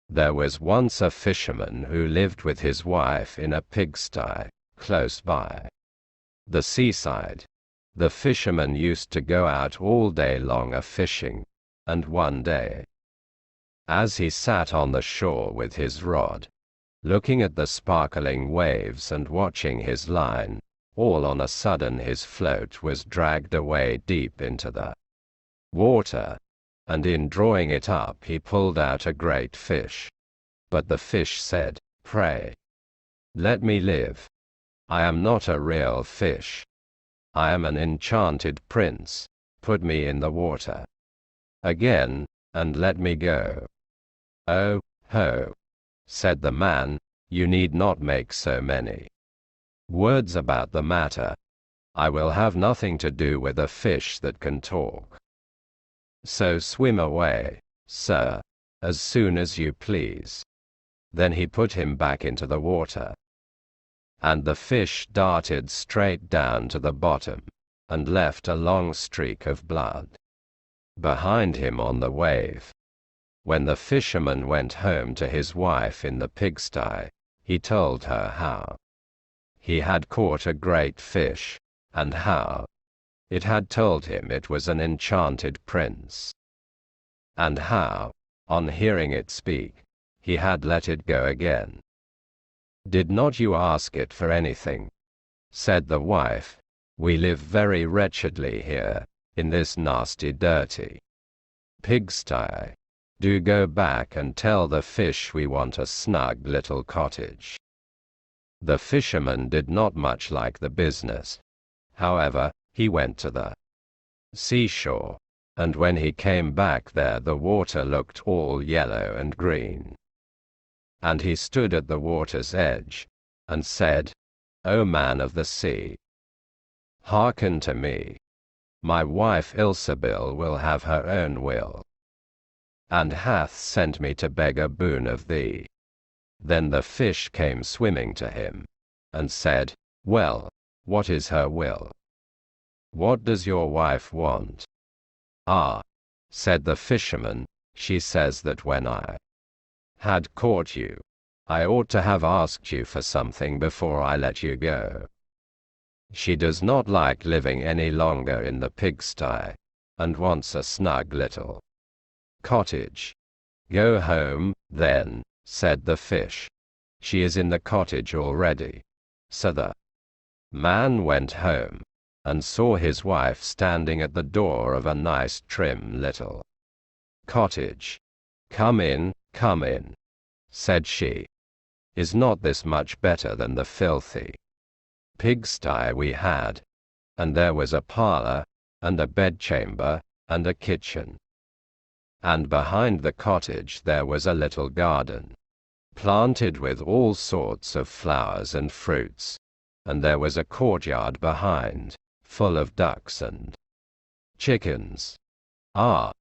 There was once a fisherman who lived with his wife in a pigsty, close by the seaside. The fisherman used to go out all day long a-fishing, and one day, as he sat on the shore with his rod, looking at the sparkling waves and watching his line, all on a sudden his float was dragged away deep into the water, and in drawing it up he pulled out a great fish. But the fish said, "Pray, let me live. I am not a real fish. I am an enchanted prince. Put me in the water again, and let me go." "Oh, ho," said the man, "you need not make so many words about the matter. I will have nothing to do with a fish that can talk. So swim away, sir, as soon as you please." Then he put him back into the water, and the fish darted straight down to the bottom, and left a long streak of blood behind him on the wave. When the fisherman went home to his wife in the pigsty, he told her how he had caught a great fish, and how it had told him it was an enchanted prince, and how, on hearing it speak, he had let it go again. "Did not you ask it for anything?" said the wife. "We live very wretchedly here, in this nasty dirty pigsty. Do go back and tell the fish we want a snug little cottage." The fisherman did not much like the business. However, he went to the seashore, and when he came back there the water looked all yellow and green. And he stood at the water's edge, and said, "O man of the sea, hearken to me. My wife Ilsebil will have her own will, and hath sent me to beg a boon of thee." Then the fish came swimming to him, and said, "Well, what is her will? What does your wife want?" "Ah," said the fisherman, "she says that when I had caught you, I ought to have asked you for something before I let you go. She does not like living any longer in the pigsty, and wants a snug little cottage." "Go home, then," said the fish. "She is in the cottage already." So the man went home, and saw his wife standing at the door of a nice trim little cottage. "Come in, said she. "Is not this much better than the filthy pigsty we had?" And there was a parlor, and a bedchamber, and a kitchen. And behind the cottage there was a little garden, planted with all sorts of flowers and fruits, and there was a courtyard behind, full of ducks and chickens. "Ah,"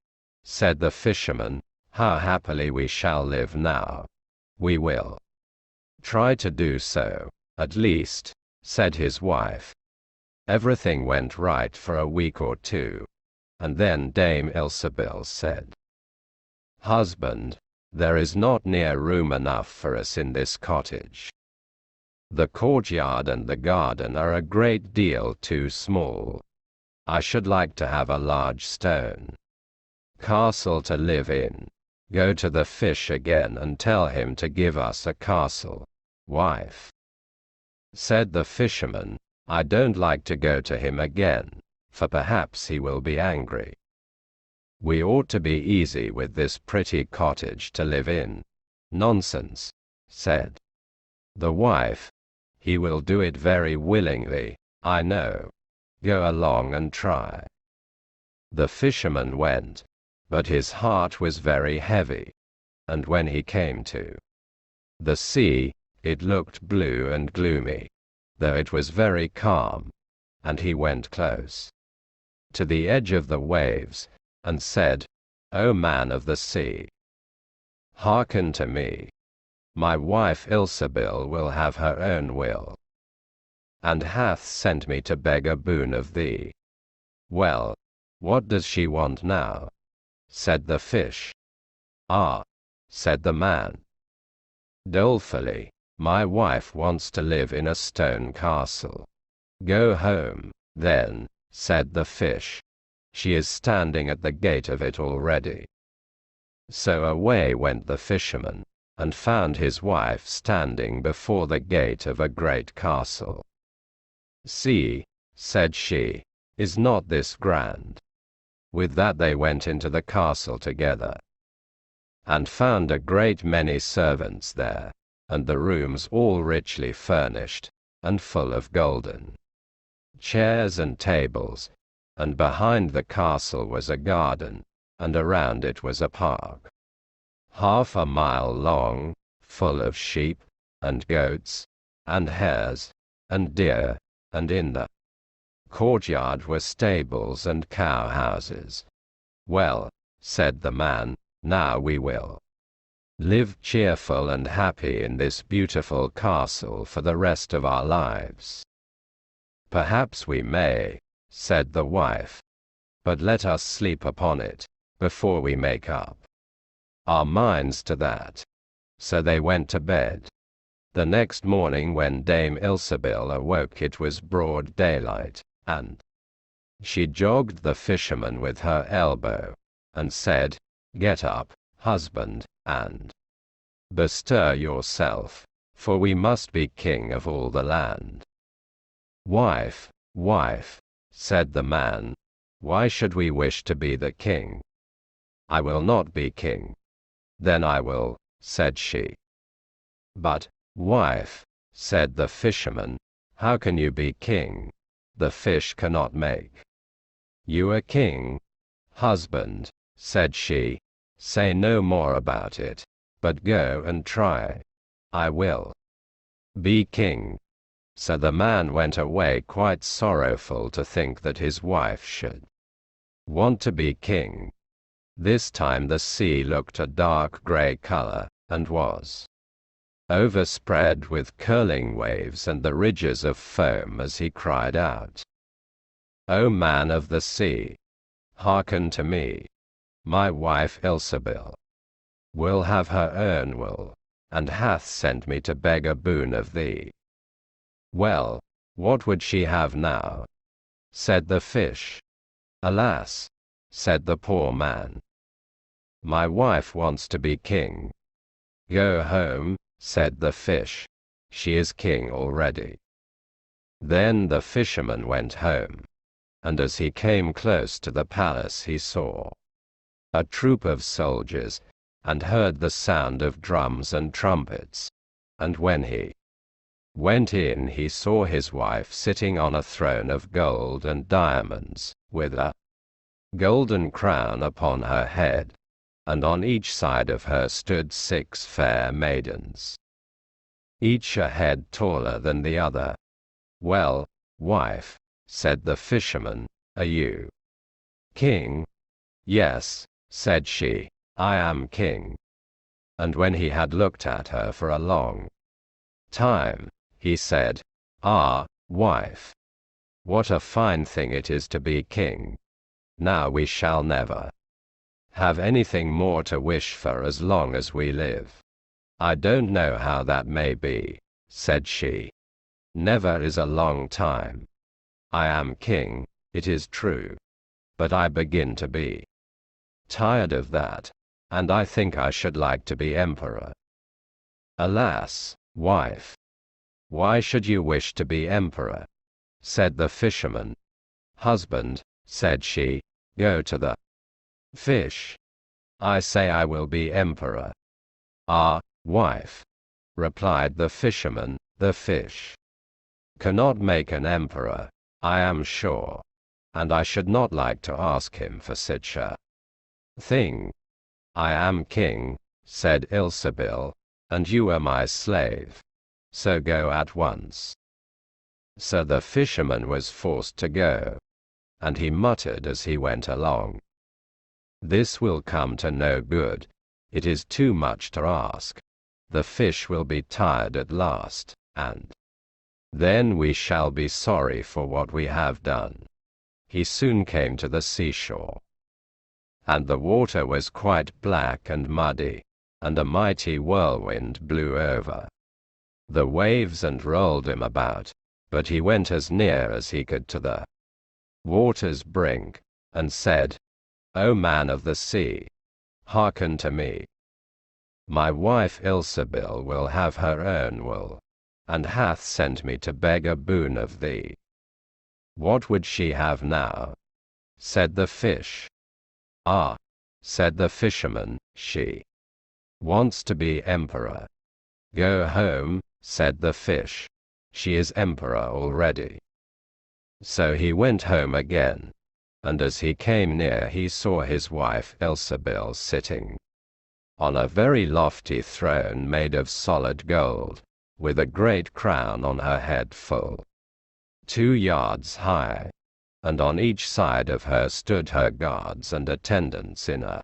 said the fisherman, "how happily we shall live now." "We will try to do so, at least," said his wife. Everything went right for a week or two, and then Dame Ilsebil said, "Husband, there is not near room enough for us in this cottage. The courtyard and the garden are a great deal too small. I should like to have a large stone castle to live in. Go to the fish again and tell him to give us a castle." "Wife," said the fisherman, "I don't like to go to him again, for perhaps he will be angry. We ought to be easy with this pretty cottage to live in." "Nonsense," said the wife. "He will do it very willingly, I know. Go along and try." The fisherman went, but his heart was very heavy, and when he came to the sea, it looked blue and gloomy, though it was very calm, and he went close to the edge of the waves, and said, "O man of the sea, hearken to me. My wife Ilsebil will have her own will, and hath sent me to beg a boon of thee." "Well, what does she want now?" said the fish. "Ah," said the man. Dolefully, my wife wants to live in a stone castle. Go home, then, said the fish. She is standing at the gate of it already. So away went the fisherman, and found his wife standing before the gate of a great castle. See, said she, is not this grand? With that they went into the castle together, and found a great many servants there, and the rooms all richly furnished, and full of golden chairs and tables, and behind the castle was a garden, and around it was a park, 1/2 mile long, full of sheep, and goats, and hares, and deer, and in the courtyard were stables and cow-houses. Well, said the man, now we will live cheerful and happy in this beautiful castle for the rest of our lives. Perhaps we may, said the wife, but let us sleep upon it, before we make up our minds to that. So they went to bed. The next morning when Dame Ilsebil awoke it was broad daylight, and she jogged the fisherman with her elbow, and said, Get up, husband, and bestir yourself, for we must be king of all the land. Wife, wife, said the man, why should we wish to be the king? I will not be king. Then I will, said she. But, wife, said the fisherman, how can you be king? The fish cannot make you a king. Husband, said she, say no more about it, but go and try. I will be king. So the man went away quite sorrowful to think that his wife should want to be king. This time the sea looked a dark grey color, and was overspread with curling waves and the ridges of foam as he cried out, O man of the sea, hearken to me. My wife Ilsebil will have her own will, and hath sent me to beg a boon of thee. Well, what would she have now? Said the fish. Alas, said the poor man, my wife wants to be king. Go home, said the fish, she is king already. Then the fisherman went home, and as he came close to the palace he saw a troop of soldiers, and heard the sound of drums and trumpets, and when he went in he saw his wife sitting on a throne of gold and diamonds, with a golden crown upon her head, and on each side of her stood 6 fair maidens, each a head taller than the other. Well, wife, said the fisherman, are you king? Yes, said she, I am king. And when he had looked at her for a long time, he said, Ah, wife, what a fine thing it is to be king. Now we shall never have anything more to wish for as long as we live. I don't know how that may be, said she. Never is a long time. I am king, it is true, but I begin to be tired of that, and I think I should like to be emperor. Alas, wife, why should you wish to be emperor? Said the fisherman. Husband, said she, go to the fish. I say I will be emperor. Ah, wife, replied the fisherman, the fish cannot make an emperor, I am sure, and I should not like to ask him for such a thing. I am king, said Ilsebil, and you are my slave. So go at once. So the fisherman was forced to go, and he muttered as he went along, This will come to no good, it is too much to ask. The fish will be tired at last, and then we shall be sorry for what we have done. He soon came to the seashore, and the water was quite black and muddy, and a mighty whirlwind blew over the waves and rolled him about, but he went as near as he could to the water's brink, and said, O man of the sea, hearken to me. My wife Ilsebil will have her own will, and hath sent me to beg a boon of thee. What would she have now? Said the fish. Ah, said the fisherman, she wants to be emperor. Go home, said the fish. She is emperor already. So he went home again, and as he came near he saw his wife Ilsebil sitting on a very lofty throne made of solid gold, with a great crown on her head full 2 yards high, and on each side of her stood her guards and attendants in a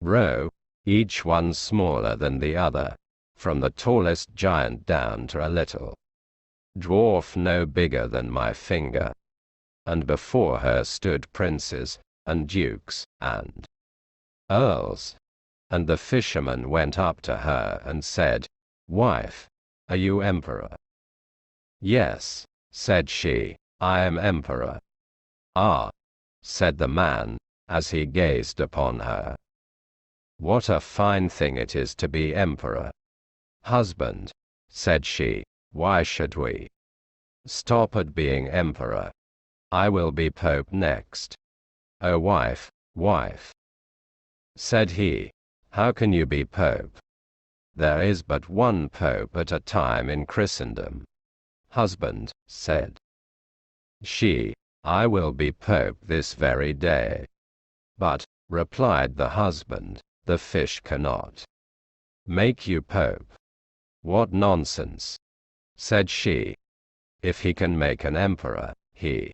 row, each one smaller than the other, from the tallest giant down to a little dwarf no bigger than my finger. And before her stood princes, and dukes, and earls. And the fisherman went up to her and said, Wife, are you emperor? Yes, said she, I am emperor. Ah, said the man, as he gazed upon her. What a fine thing it is to be emperor. Husband, said she, why should we stop at being emperor? I will be pope next. O wife, wife, said he, how can you be pope? There is but one pope at a time in Christendom. Husband, said she, I will be pope this very day. But, replied the husband, the fish cannot make you pope. What nonsense, said she. If he can make an emperor, he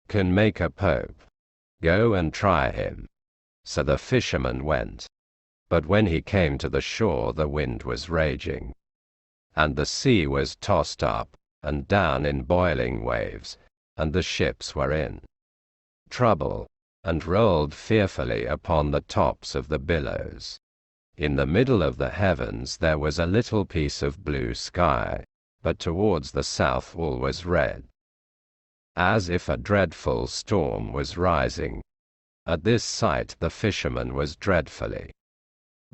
can make a pope. Go and try him. So the fisherman went. But when he came to the shore the wind was raging, and the sea was tossed up and down in boiling waves, and the ships were in trouble, and rolled fearfully upon the tops of the billows. In the middle of the heavens there was a little piece of blue sky, but towards the south all was red, as if a dreadful storm was rising. At this sight the fisherman was dreadfully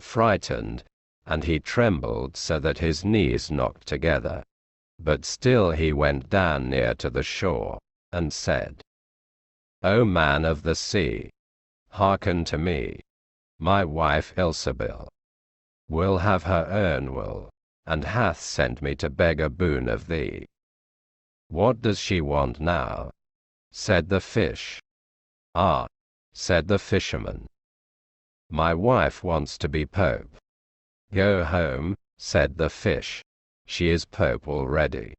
frightened, and he trembled so that his knees knocked together. But still he went down near to the shore, and said, O man of the sea, hearken to me. My wife Ilsebil will have her own will, and hath sent me to beg a boon of thee. What does she want now? Said the fish. Ah, said the fisherman, my wife wants to be pope. Go home, said the fish. She is pope already.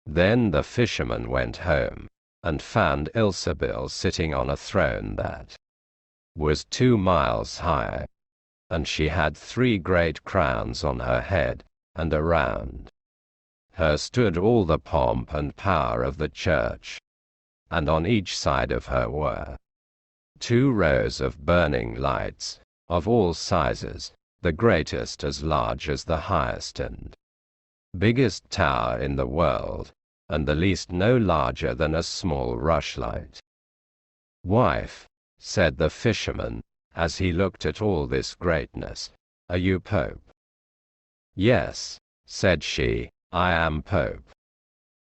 Then the fisherman went home, and found Ilsebil sitting on a throne that was 2 miles high, and she had 3 great crowns on her head, and around her stood all the pomp and power of the church, and on each side of her were 2 rows of burning lights, of all sizes, the greatest as large as the highest and biggest tower in the world, and the least no larger than a small rushlight. Wife, said the fisherman, as he looked at all this greatness, are you pope? Yes, said she, I am pope.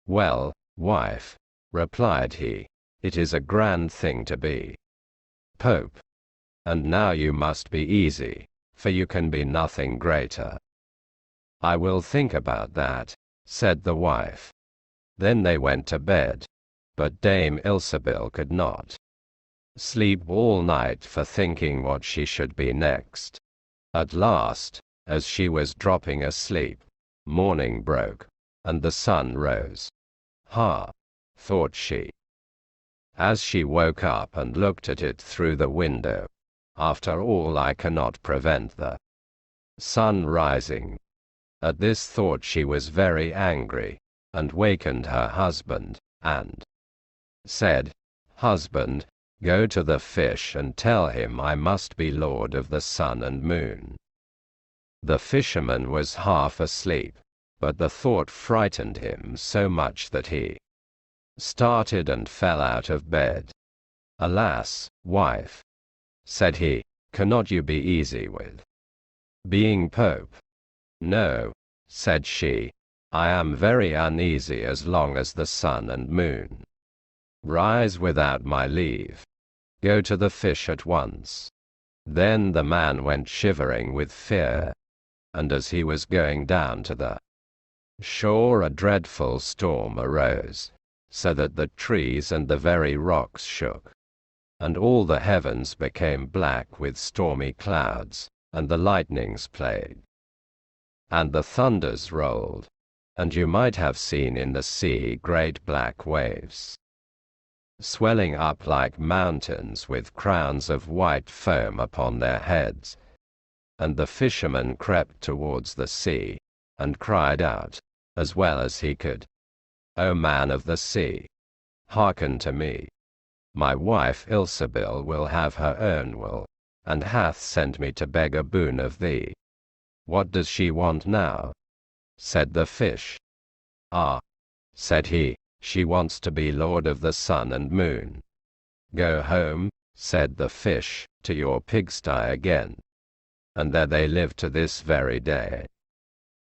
Well, wife, replied he, it is a grand thing to be pope. And now you must be easy, for you can be nothing greater. I will think about that, said the wife. Then they went to bed, but Dame Ilsebil could not sleep all night for thinking what she should be next. At last, as she was dropping asleep, morning broke, and the sun rose. Ha, thought she, as she woke up and looked at it through the window. After all, I cannot prevent the sun rising. At this thought she was very angry, and wakened her husband, and said, Husband, go to the fish and tell him I must be lord of the sun and moon. The fisherman was half asleep, but the thought frightened him so much that he started and fell out of bed. "Alas, wife," said he, "cannot you be easy with being Pope?" "No," said she, "I am very uneasy as long as the sun and moon rise without my leave. Go to the fish at once." Then the man went shivering with fear, and as he was going down to the shore a dreadful storm arose, so that the trees and the very rocks shook, and all the heavens became black with stormy clouds, and the lightnings played, and the thunders rolled, and you might have seen in the sea great black waves swelling up like mountains with crowns of white foam upon their heads. And the fisherman crept towards the sea, and cried out, as well as he could, "O man of the sea, hearken to me. My wife Ilsebil will have her own will, and hath sent me to beg a boon of thee." "What does she want now?" said the fish. "Ah," said he, "she wants to be lord of the sun and moon." "Go home," said the fish, "to your pigsty again." And there they live to this very day.